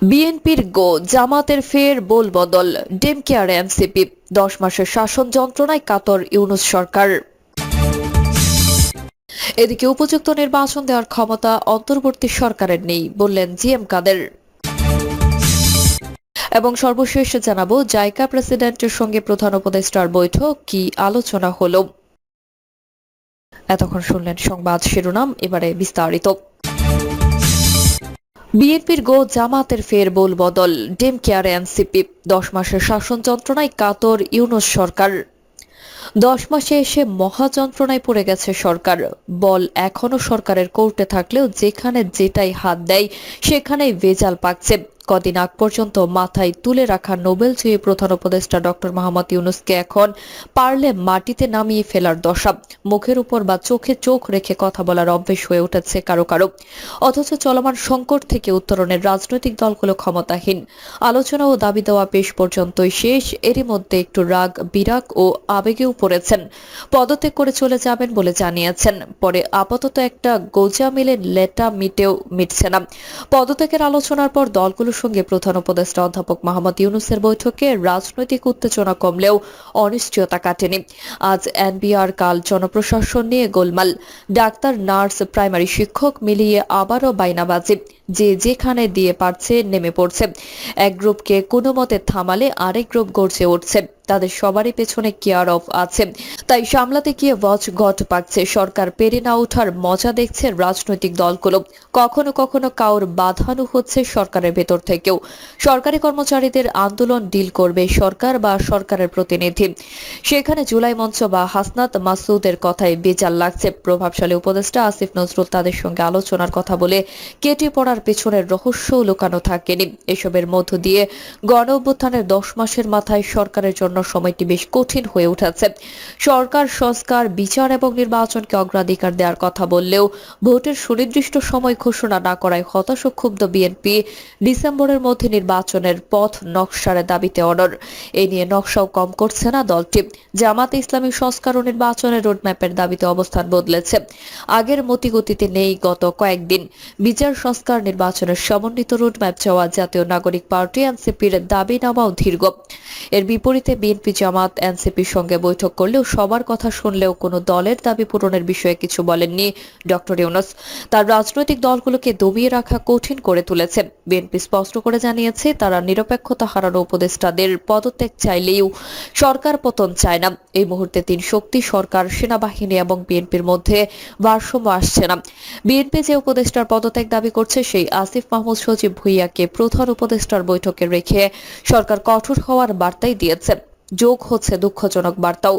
বিএনপির গো, জামাতের ফের বলবদল, ডিএমকে আর এনসিপি, 10 মাসের শাসন যন্ত্রণায় কাতর ইউনূস সরকার। এদিকে উপযুক্ত নির্বাচন দেওয়ার ক্ষমতা অন্তর্বর্তী সরকারের নেই বললেন জিএম কাদের। এবং সর্বশেষ জানাবো, জাইকা প্রেসিডেন্টের সঙ্গে প্রধান উপদেষ্টার বৈঠক, কি আলোচনা হলো। এতক্ষণ শুনলেন সংবাদ শিরোনাম, এবারে বিস্তারিত। বিএনপির গো, জামাতের ফের বদল, ডিএমকে আর এনসিপি, 10 মাসের শাসন যন্ত্রণায় কাতর ইউনূস সরকার। 10 মাসে এসে মহাযন্ত্রণায় পড়ে গেছে সরকার। বল এখনো সরকারের কোর্টে থাকলেও যেখানে যেটাই হাত দেয় সেখানেই ভেজাল পাকছে। কদিন আগ পর্যন্ত মাথায় তুলে রাখা নোবেলজয়ী প্রধান উপদেষ্টা ডক্টর মোহাম্মদ ইউনূসকে এখন পারলে মাটিতে নামিয়ে ফেলার দশা। মুখের উপর বা চোখে চোখ রেখে কথা বলার অভ্যেস হয়ে উঠেছে কারো কারো। অথচ চলমান সংকট থেকে উত্তরণের রাজনৈতিক দলগুলো ক্ষমতাহীন। আলোচনা ও দাবি দেওয়া পেশ পর্যন্তই শেষ। এরই মধ্যে একটু রাগ, বিরাগ ও আবেগেও পড়েছেন। পদত্যাগ করে চলে যাবেন বলে জানিয়েছেন। পরে আপাতত একটা গোজা মিলে লেটা মিটছে না। পদত্যাগের আলোচনার পর দলগুলোর সঙ্গে প্রধান উপদেষ্টা অধ্যাপক মোহাম্মদ ইউনূসের বৈঠকে রাজনৈতিক উত্তেজনা কমলেও অনিশ্চয়তা কাটেনি। আজ এনবিআর, কাল জনপ্রশাসন নিয়ে গোলমাল। ডাক্তার, নার্স, প্রাইমারি শিক্ষক মিলিয়ে আবারও বাইনাবাজি। যে যেখানে দিয়ে পারছে নেমে পড়ছে। এক গ্রুপকে কোনো মতে থামালে আরেক গ্রুপ গর্জে উঠছে। তাদের সবারই পেছনে কেয়ার অফ আছে। তাই সামলাতে গিয়ে ঘট পাচ্ছে। সরকার পেরে না ওঠার মজা দেখছে রাজনৈতিক দলগুলো। কখনো কখনো কাউর বাধানো হচ্ছে সরকারের ভেতর থেকেও। সরকারি কর্মচারীদের আন্দোলন ডিল করবে সরকার বা সরকারের প্রতিনিধি। সেখানে জুলাই মঞ্চ বা হাসনাত মাসুদের কথাই বেজাল লাগছে। প্রভাবশালী উপদেষ্টা আসিফ নজরুল তাদের সঙ্গে আলোচনার কথা বলে কেটে পড়ার পেছনের রহস্য লুকানো থাকেনি। এসবের মধ্য দিয়ে গণ অভ্যুত্থানের 10 মাসের মাথায় সরকারের জন্য সময়টি বেশ কঠিন হয়ে উঠেছে। সরকার সংস্কার, বিচার এবং নির্বাচনকে অগ্রাধিকার দেওয়ার কথা বললেও ভোটের সুনির্দিষ্ট সময় ঘোষণা না করায় হতাশ ও ক্ষুব্ধ বিএনপি ডিসেম্বরের মধ্যে নির্বাচনের পথ নকশার দাবিতে অনড়। এ নিয়ে নকশাও কম করছে না দলটি। জামাতে ইসলামী সংস্কার ও নির্বাচনের রোডম্যাপের দাবিতে অবস্থান বদলেছে। আগের মতিগতিতে নেই গত কয়েকদিন। বিচার, সংস্কার, নির্বাচনের সমন্বিত রোডম্যাপ চাওয়া জাতীয় নাগরিক পার্টি এনসিপির দাবি নামাও দীর্ঘ। এর বিপরীতে বিএনপি, জামাত, এনসিপির সঙ্গে বৈঠক করলেও সবার কথা শুনলেও কোনো দলের দাবি পূরণের বিষয়ে কিছু বলেননি ডক্টর ইউনূস। তার রাজনৈতিক দলগুলোকে দমিয়ে রাখা কঠিন করে তুলেছে। বিএনপি স্পষ্ট করে জানিয়েছে তারা নিরপেক্ষতা হারানো উপদেষ্টাদের পদত্যাগ চাইলেও সরকার পতন চায় না। এই মুহূর্তে 3 শক্তি, সরকার, সেনাবাহিনী এবং বিএনপির মধ্যে ভারসাম্য আসছে না। বিএনপি যে উপদেষ্টার পদত্যাগ দাবি করছে সেই আসিফ মাহমুদ সজীব ভুঁইয়াকে প্রধান উপদেষ্টার বৈঠকে রেখে সরকার কঠোর হওয়ার বার্তাই দিয়েছে। যোগ হচ্ছে দুঃখজনক বার্তাও।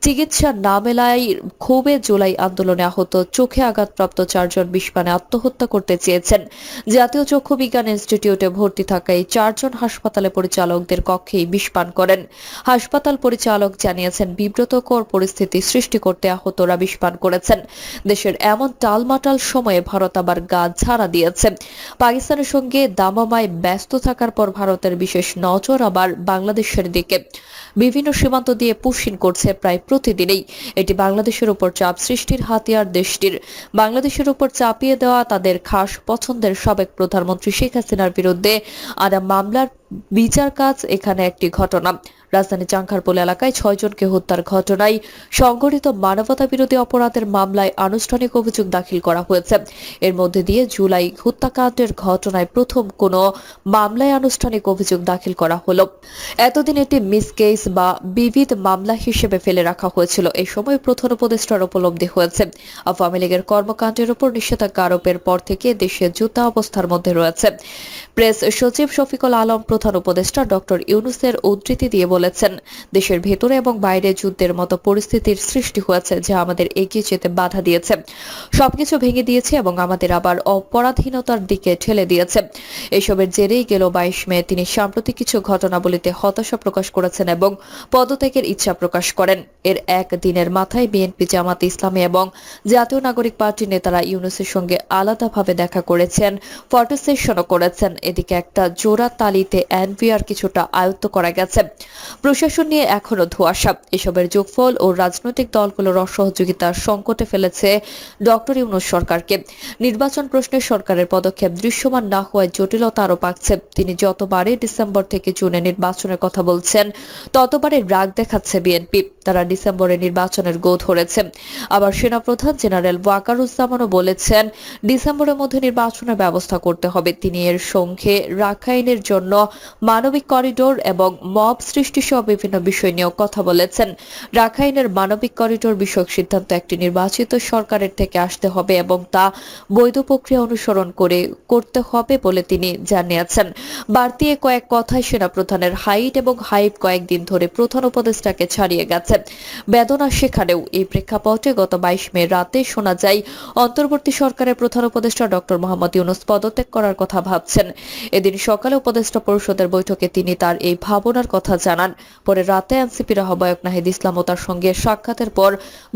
চিকিৎসা না মেলায় ক্ষোভে জুলাই আন্দোলনে আহত, চোখে আঘাতপ্রাপ্ত 4 জন বিষপানে আত্মহত্যা করতে চেয়েছেন। জাতীয় চক্ষু বিজ্ঞান ইনস্টিটিউটে ভর্তি থাকা এই 4 জন হাসপাতালে পরিচালকদের কক্ষেই বিষপান করেন। হাসপাতাল পরিচালক জানিয়েছেন বিব্রতকর পরিস্থিতি সৃষ্টি করতে আহতরা বিষপান করেছেন। দেশের এমন টালমাটাল সময়ে ভারত আবার গা ঝাড়া দিয়েছে। পাকিস্তানের সঙ্গে দামামায় ব্যস্ত থাকার পর ভারতের বিশেষ নজর আবার বাংলাদেশের দিকে। বিভিন্ন সীমান্ত দিয়ে পুশিন করছে প্রায় প্রতিদিনই। এটি বাংলাদেশের উপর চাপ সৃষ্টির হাতিয়ার দেশটির। বাংলাদেশের উপর চাপিয়ে দেওয়া তাদের খাস পছন্দের সাবেক প্রধানমন্ত্রী শেখ হাসিনার বিরুদ্ধে আনা মামলার বিচার কাজ এখানে একটি ঘটনা। রাজধানী চাংখারপুল এলাকায় 6 জনকে হত্যার ঘটনায় সংঘটিত মানবতা বিরোধী অপরাধের মামলায় আনুষ্ঠানিক অভিযোগ দাখিল করা হয়েছে। এর মধ্যে দিয়ে জুলাই হত্যাকাণ্ডের ঘটনায় প্রথম কোনো মামলায় আনুষ্ঠানিক অভিযোগ দাখিল করা হলো। এতদিন এটি মিস কেস বা বিবিধ মামলা হিসেবে ফেলে রাখা হয়েছিল। এই সময় প্রধান উপদেষ্টার উপলব্ধি হয়েছে আওয়ামী লীগের কর্মকাণ্ডের উপর নিষেধাজ্ঞা আরোপের পর থেকে দেশে যুদ্ধ অবস্থার মধ্যে রয়েছে। প্রেস সচিব শফিকুল আলম প্রধান উপদেষ্টা ডক্টর ইউনূসের উদ্ধৃতি দিয়ে বলেছেন, দেশের ভেতরে এবং বাইরে যুদ্ধের মতো পরিস্থিতির সৃষ্টি হয়েছে যা আমাদের এগিয়ে যেতে বাধা দিয়েছে, সবকিছু ভেঙে দিয়েছে এবং আমাদের আবার অপরাধীনতার দিকে ঠেলে দিয়েছে। এসবের জেরেই গেল 22 মে তিনি সাম্প্রতিক কিছু ঘটনাবলিতে হতাশা প্রকাশ করেছেন এবং পদত্যাগের ইচ্ছা প্রকাশ করেন। এর এক দিনের মাথায় বিএনপি, জামাত ইসলামী এবং জাতীয় নাগরিক পার্টির নেতারা ইউনূসের সঙ্গে আলাদাভাবে দেখা করেছেন, ফটো সেশনও করেছেন। এদিকে একটা জোড়া তালিতে এনভিআর কিছুটা আয়ত্ত করা গেছে। প্রশাসন নিয়ে এখনো ধোঁয়াশা। এসবের যোগফল ও রাজনৈতিক দলগুলোর অসহযোগিতার সংকটে ফেলেছে ডক্টর ইউনূস সরকারকে। নির্বাচন প্রশ্নে সরকারের পদক্ষেপ দৃশ্যমান না হওয়ায় জটিলতা আরও বাড়ছে। তিনি যতবারই ডিসেম্বর থেকে জুনে নির্বাচনের কথা বলছেন, ততবারই রাগ দেখাচ্ছে বিএনপি। তারা ডিসেম্বরে নির্বাচনের গো ধরেছে। আবার সেনাপ্রধান জেনারেল ওয়াকারুজ্জামানও বলেছেন ডিসেম্বরের মধ্যে নির্বাচনের ব্যবস্থা করতে হবে। তিনি এর সঙ্গে রাখাইনের জন্য মানবিক করিডোর এবং মব সৃষ্টি সহ বিভিন্ন বিষয় নিয়েও কথা বলেছেন। রাখাইনের মানবিক করিডোর বিষয়ক সিদ্ধান্ত একটি নির্বাচিত সরকারের থেকে আসতে হবে এবং তা বৈধ প্রক্রিয়া অনুসরণ করে করতে হবে বলে তিনি জানিয়েছেন। বাড়তি কয়েক কথায় সেনাপ্রধানের হাইট এবং হাইপ কয়েকদিন ধরে প্রধান উপদেষ্টাকে ছাড়িয়ে গেছে। বেদনা সেখানেও এই প্রেক্ষাপটে গত 22 মে রাতে শোনা যায় অন্তর্বর্তী সরকারের প্রধান উপদেষ্টা ডক্টর মোহাম্মদ ইউনূস পদত্যাগ করার কথা ভাবছেন। এদিন সকালে উপদেষ্টা পরিষদের বৈঠকে তিনি তার এই ভাবনার কথা জানান। পরে রাতে এনসিপির আহ্বায়ক নাহিদ ইসলাম ও তার সঙ্গে সাক্ষাতের পর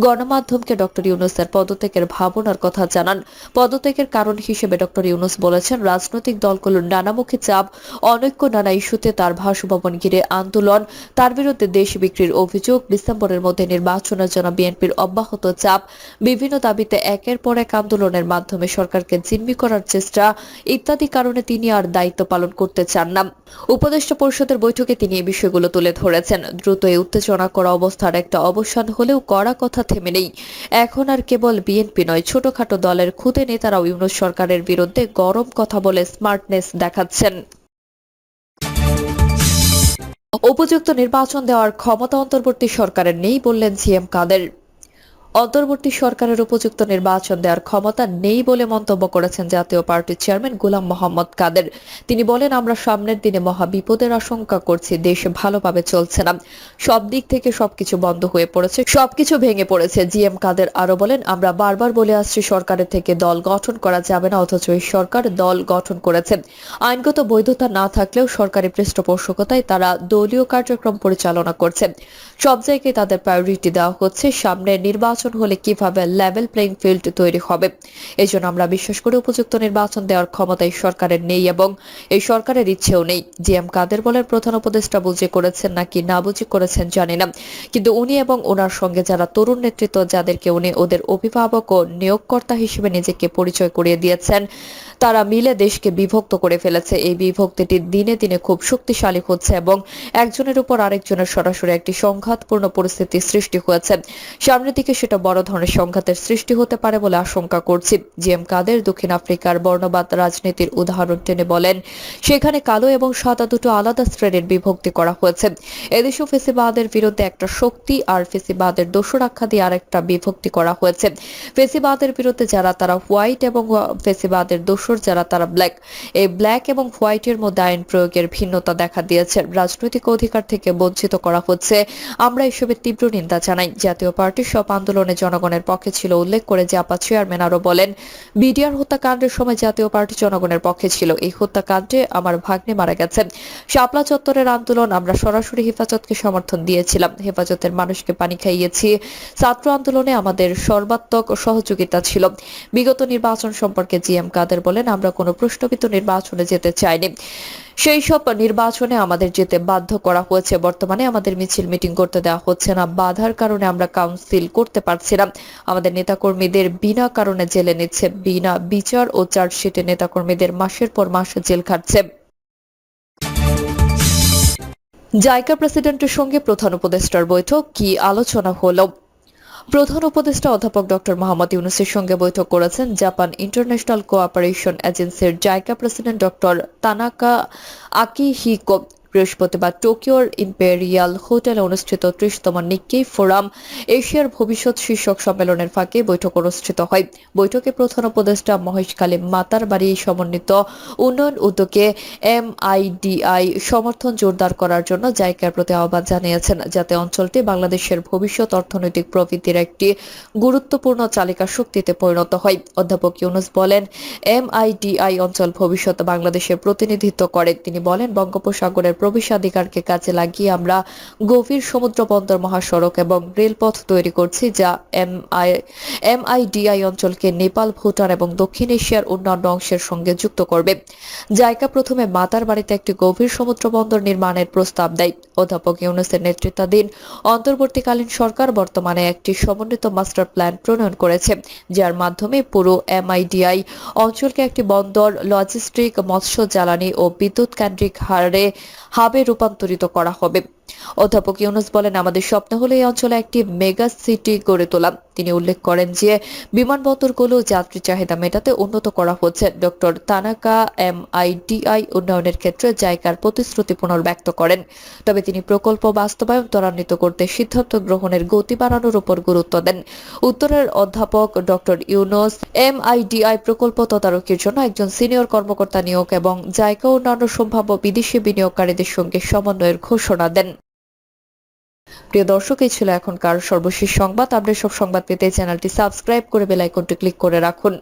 গণমাধ্যমকে ডক্টর ইউনূসের পদত্যাগের ভাবনার কথা জানান। পদত্যাগের কারণ হিসেবে ডক্টর ইউনূস বলেছেন রাজনৈতিক দলগুলোর নানামুখী চাপ, অনৈক্য, নানা ইস্যুতে তার বাসভবন ঘিরে আন্দোলন, তার বিরুদ্ধে দেশ বিক্রির অভিযোগ, ডিসেম্বরের মধ্যে নির্বাচনের জন্য বিএনপির অব্যাহত চাপ, বিভিন্ন দাবিতে একের পর এক আন্দোলনের মাধ্যমে সরকারকে জিম্মি করার চেষ্টা ইত্যাদি কারণে তিনি আর দায়িত্ব পালন করতে চান না। উপদেষ্টা পরিষদের বৈঠকে তিনি এই বিষয়গুলো তুলে ধরেছেন। দ্রুত এই উত্তেজনা করা অবস্থার একটা অবসান হলেও কড়া কথা থেমে নেই। এখন আর কেবল বিএনপি নয়, ছোটখাটো দলের খুদে নেতারাও ইউনূস সরকারের বিরুদ্ধে গরম কথা বলে স্মার্টনেস দেখাচ্ছেন। উপযুক্ত নির্বাচন দেওয়ার ক্ষমতা অন্তর্বর্তী সরকারের নেই বললেন সিএম কাদের। অন্তর্বর্তী সরকারের উপযুক্ত নির্বাচন দেওয়ার ক্ষমতা নেই বলে মন্তব্য করেছেন জাতীয় পার্টির চেয়ারম্যান গোলাম মোহাম্মদ কাদের। তিনি বলেন, আমরা সামনের দিনে মহা বিপদের আশঙ্কা করছি। দেশ ভালোভাবে চলছে না, সব দিক থেকে সবকিছু বন্ধ হয়ে পড়েছে, সবকিছু ভেঙে পড়েছে। জিএম কাদের আরো বলেন, আমরা বারবার বলে আসছি সরকারের থেকে দল গঠন করা যাবে না, অথচ এই সরকার দল গঠন করেছে। আইনগত বৈধতা না থাকলেও সরকারি পৃষ্ঠপোষকতায় তারা দলীয় কার্যক্রম পরিচালনা করছে। সব জায়গায় তাদের প্রায়োরিটি দেওয়া হচ্ছে। সামনে নির্বাচন হলে কিভাবে লেভেল প্লেইং ফিল্ড তৈরি হবে। এজন্য আমরা বিশ্বাস করি উপযুক্ত নির্বাচন দেওয়ার ক্ষমতা এই সরকারের নেই এবং এই সরকারের ইচ্ছেও নেই। জিএম কাদের বলেন, প্রধান উপদেষ্টা বুঝে করেছেন নাকি না বুঝে করেছেন জানি না, কিন্তু উনি এবং ওনার সঙ্গে যারা তরুণ নেতৃত্ব, যাদেরকে উনি ওদের অভিভাবক ও নিয়োগকর্তা হিসেবে নিজেকে পরিচয় করিয়ে দিয়েছেন, তারা মিলে দেশকে বিভক্ত করে ফেলেছে। এই বিভক্তিটি দিনে দিনে খুব শক্তিশালী হচ্ছে এবং একজনের উপর আরেকজনের সরাসরি একটি সংঘাতপূর্ণ পরিস্থিতি সৃষ্টি হয়েছে। সামনের দিকে সেটা বড় ধরনের সংঘাতের সৃষ্টি হতে পারে বলে আশঙ্কা করছি। জিএম কাদের দক্ষিণ আফ্রিকার বর্ণবাদ রাজনীতির উদাহরণ টেনে বলেন, সেখানে কালো এবং সাদা দুটো আলাদা শ্রেণীর বিভক্তি করা হয়েছে। এদেশেও ফেসিবাদের বিরুদ্ধে একটা শক্তি আর ফেসিবাদের দোষর আখ্যা দিয়ে আরেকটা বিভক্তি করা হয়েছে। ফেসিবাদের বিরুদ্ধে যারা তারা হোয়াইট এবং ফেসিবাদের দোষর যারা তারা ব্ল্যাক। এই ব্ল্যাক এবং হোয়াইটের মধ্যে আইন প্রয়োগের ভিন্নতা দেখা দিয়েছে। রাজনৈতিক অধিকার থেকে বঞ্চিত করা হচ্ছে। আমরা এসবের তীব্র নিন্দা জানাই। জাতীয় পার্টির সব আন্দোলনে জনগণের পক্ষে ছিল উল্লেখ করে জাপা চেয়ারম্যান আরো বলেন, বিডিআর হত্যাকাণ্ডের সময় জাতীয় পার্টি জনগণের পক্ষে ছিল। এই হত্যাকাণ্ডে আমার ভাগ্নে মারা গেছে। শাপলা চত্বরের আন্দোলন আমরা সরাসরি হেফাজতকে সমর্থন দিয়েছিলাম। হেফাজতের মানুষকে পানি খাইয়েছি। ছাত্র আন্দোলনে আমাদের সর্বাত্মক সহযোগিতা ছিল। বিগত নির্বাচন সম্পর্কে জিএম কাদের বলেন, আমরা কোনো প্রশ্নবিদ্ধ নির্বাচনে যেতে চাইনি। সেই সব নির্বাচনে আমাদের যেতে বাধ্য করা হয়েছে। বর্তমানে আমাদের মিছিল মিটিং করতে দেওয়া হচ্ছে না। বাধার কারণে আমরা কাউন্সিল করতে পারছি না। আমাদের নেতাকর্মীদের বিনা কারণে জেলে নিচ্ছে। বিনা বিচার ও চার্জশিটে নেতাকর্মীদের মাসের পর মাস জেল খাটছে। জাইকা প্রেসিডেন্টের সঙ্গে প্রধান উপদেষ্টার বৈঠক, কি আলোচনা হলো? প্রধান উপদেষ্টা অধ্যাপক ডক্টর মোহাম্মদ ইউনূসের সঙ্গে বৈঠক করেছেন জাপান ইন্টারন্যাশনাল কোঅপারেশন এজেন্সির JICA president doctor Tanaka Akihiko. বৃহস্পতিবার টোকিওর ইম্পেরিয়াল হোটেলে অনুষ্ঠিত ৩০তম নিক্কেই ফোরাম এশিয়ার ভবিষ্যৎ শীর্ষক সম্মেলনের ফাঁকে বৈঠক অনুষ্ঠিত হয়। বৈঠকে প্রধান উপদেষ্টা মহেশখালী মাতারবাড়ি সমন্বিত উন্নয়ন উদ্যোগে এমআইডিআই সমর্থন জোরদার করার জন্য জাইকার প্রতি আহ্বান জানিয়েছেন, যাতে অঞ্চলটি বাংলাদেশের ভবিষ্যৎ অর্থনৈতিক প্রবৃদ্ধির একটি গুরুত্বপূর্ণ চালিকা শক্তিতে পরিণত হয়। অধ্যাপক ইউনূস বলেন, এমআইডিআই অঞ্চল ভবিষ্যৎ বাংলাদেশের প্রতিনিধিত্ব করে। তিনি বলেন, বঙ্গোপসাগরের প্রবেশাধিকারকে কাজে লাগিয়ে আমরা গভীর সমুদ্র বন্দর মহাসড়ক এবং রেলপথ তৈরি করছি, যা এমআইডিআই অঞ্চলকে নেপাল, ভুটান এবং দক্ষিণ এশিয়ার অন্যান্য অংশের সঙ্গে যুক্ত করবে। জাইকা প্রথমে মাতার বাড়িতে একটি গভীর সমুদ্র বন্দর নির্মাণের প্রস্তাব দেয়। অধ্যাপক ইউনূসের নেতৃত্বাধীন অন্তর্বর্তীকালীন সরকার বর্তমানে একটি সমন্বিত মাস্টার প্ল্যান প্রণয়ন করেছে, যার মাধ্যমে পুরো এমআইডিআই অঞ্চলকে একটি বন্দর, লজিস্টিক, মৎস্য, জ্বালানি ও বিদ্যুৎ কেন্দ্রিক হাবে রূপান্তরিত করা হবে। অধ্যাপক ইউনূস বলেন, আমাদের স্বপ্ন হলো এই অঞ্চলে একটি মেগা সিটি গড়ে তোলা। তিনি উল্লেখ করেন যে বিমানবন্দরগুলো যাত্রী চাহিদা মেটাতে উন্নত করা হচ্ছে। ডক্টর তানাকা এমআইডিআই উন্নয়নের ক্ষেত্রে জাইকার প্রতিশ্রুতি পুনর্ব্যক্ত করেন। তবে তিনি প্রকল্প বাস্তবায়ন ত্বরান্বিত করতে সিদ্ধান্ত গ্রহণের গতি বাড়ানোর উপর গুরুত্ব দেন। উত্তরের অধ্যাপক ডক্টর ইউনূস এমআইডিআই প্রকল্প তদারকির জন্য একজন সিনিয়র কর্মকর্তা নিয়োগ এবং জাইকা অন্যান্য সম্ভাব্য বিদেশি বিনিয়োগকারীদের সঙ্গে সমন্বয়ের ঘোষণা দেন। প্রিয় দর্শক, এই ছিল এখনকার সর্বশেষ সংবাদ। আপডেট সব সংবাদ পেতে চ্যানেলটি সাবস্ক্রাইব করে বেল আইকনটি ক্লিক করে রাখুন।